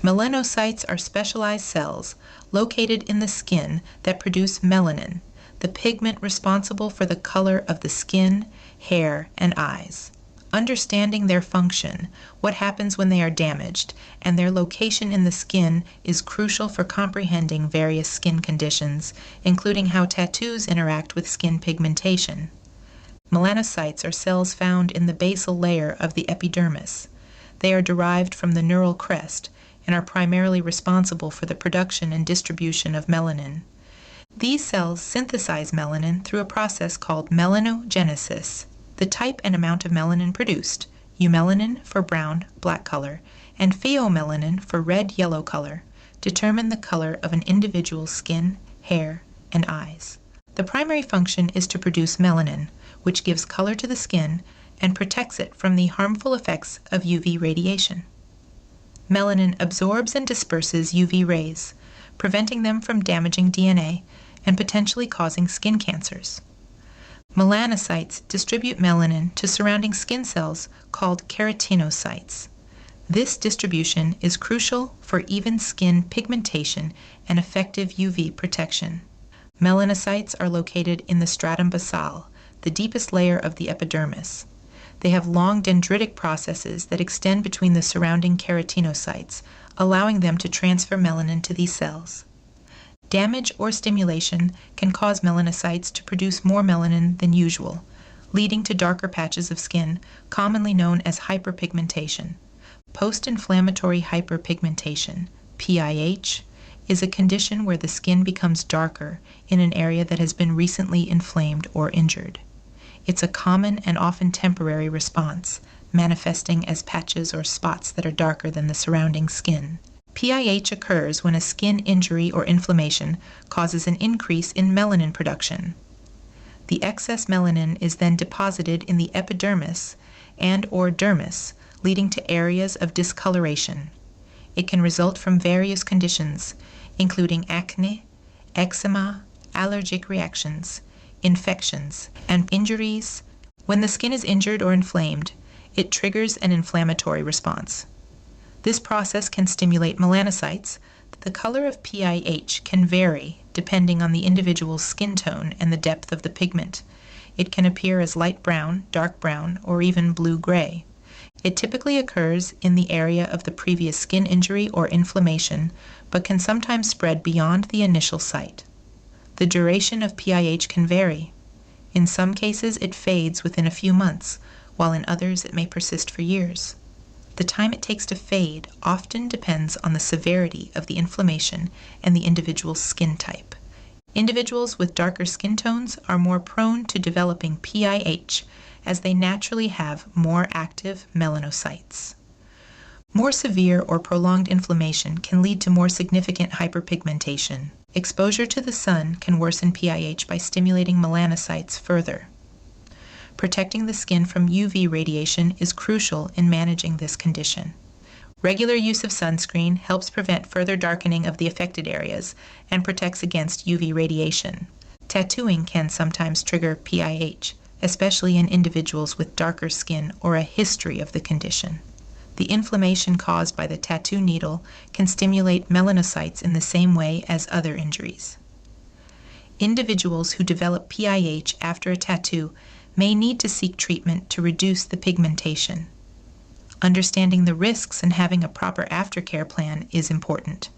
Melanocytes are specialized cells located in the skin that produce melanin, the pigment responsible for the color of the skin, hair, and eyes. Understanding their function, what happens when they are damaged, and their location in the skin is crucial for comprehending various skin conditions, including how tattoos interact with skin pigmentation. Melanocytes are cells found in the basal layer of the epidermis. They are derived from the neural crest and are primarily responsible for the production and distribution of melanin. These cells synthesize melanin through a process called melanogenesis. The type and amount of melanin produced, eumelanin for brown, black color, and pheomelanin for red, yellow color, determine the color of an individual's skin, hair, and eyes. The primary function is to produce melanin, which gives color to the skin and protects it from the harmful effects of UV radiation. Melanin absorbs and disperses UV rays, preventing them from damaging DNA and potentially causing skin cancers. Melanocytes distribute melanin to surrounding skin cells called keratinocytes. This distribution is crucial for even skin pigmentation and effective UV protection. Melanocytes are located in the stratum basale, the deepest layer of the epidermis. They have long dendritic processes that extend between the surrounding keratinocytes, allowing them to transfer melanin to these cells. Damage or stimulation can cause melanocytes to produce more melanin than usual, leading to darker patches of skin, commonly known as hyperpigmentation. Post-inflammatory hyperpigmentation, PIH, is a condition where the skin becomes darker in an area that has been recently inflamed or injured. It's a common and often temporary response, manifesting as patches or spots that are darker than the surrounding skin. PIH occurs when a skin injury or inflammation causes an increase in melanin production. The excess melanin is then deposited in the epidermis and/or dermis, leading to areas of discoloration. It can result from various conditions, including acne, eczema, allergic reactions, infections, and injuries. When the skin is injured or inflamed, it triggers an inflammatory response. This process can stimulate melanocytes. The color of PIH can vary depending on the individual's skin tone and the depth of the pigment. It can appear as light brown, dark brown, or even blue-gray. It typically occurs in the area of the previous skin injury or inflammation, but can sometimes spread beyond the initial site. The duration of PIH can vary. In some cases, it fades within a few months, while in others it may persist for years. The time it takes to fade often depends on the severity of the inflammation and the individual's skin type. Individuals with darker skin tones are more prone to developing PIH, as they naturally have more active melanocytes. More severe or prolonged inflammation can lead to more significant hyperpigmentation. Exposure to the sun can worsen PIH by stimulating melanocytes further. Protecting the skin from UV radiation is crucial in managing this condition. Regular use of sunscreen helps prevent further darkening of the affected areas and protects against UV radiation. Tattooing can sometimes trigger PIH, especially in individuals with darker skin or a history of the condition. The inflammation caused by the tattoo needle can stimulate melanocytes in the same way as other injuries. Individuals who develop PIH after a tattoo may need to seek treatment to reduce the pigmentation. Understanding the risks and having a proper aftercare plan is important.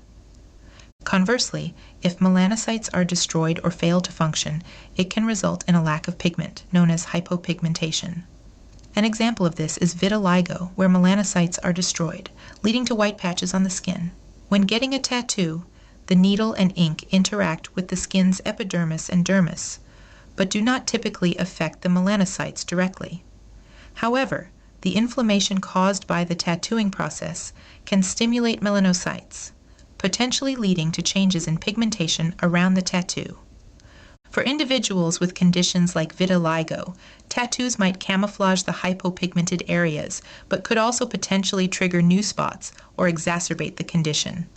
Conversely, if melanocytes are destroyed or fail to function, it can result in a lack of pigment, known as hypopigmentation. An example of this is vitiligo, where melanocytes are destroyed, leading to white patches on the skin. When getting a tattoo, the needle and ink interact with the skin's epidermis and dermis, but do not typically affect the melanocytes directly. However, the inflammation caused by the tattooing process can stimulate melanocytes, potentially leading to changes in pigmentation around the tattoo. For individuals with conditions like vitiligo, tattoos might camouflage the hypopigmented areas, but could also potentially trigger new spots or exacerbate the condition.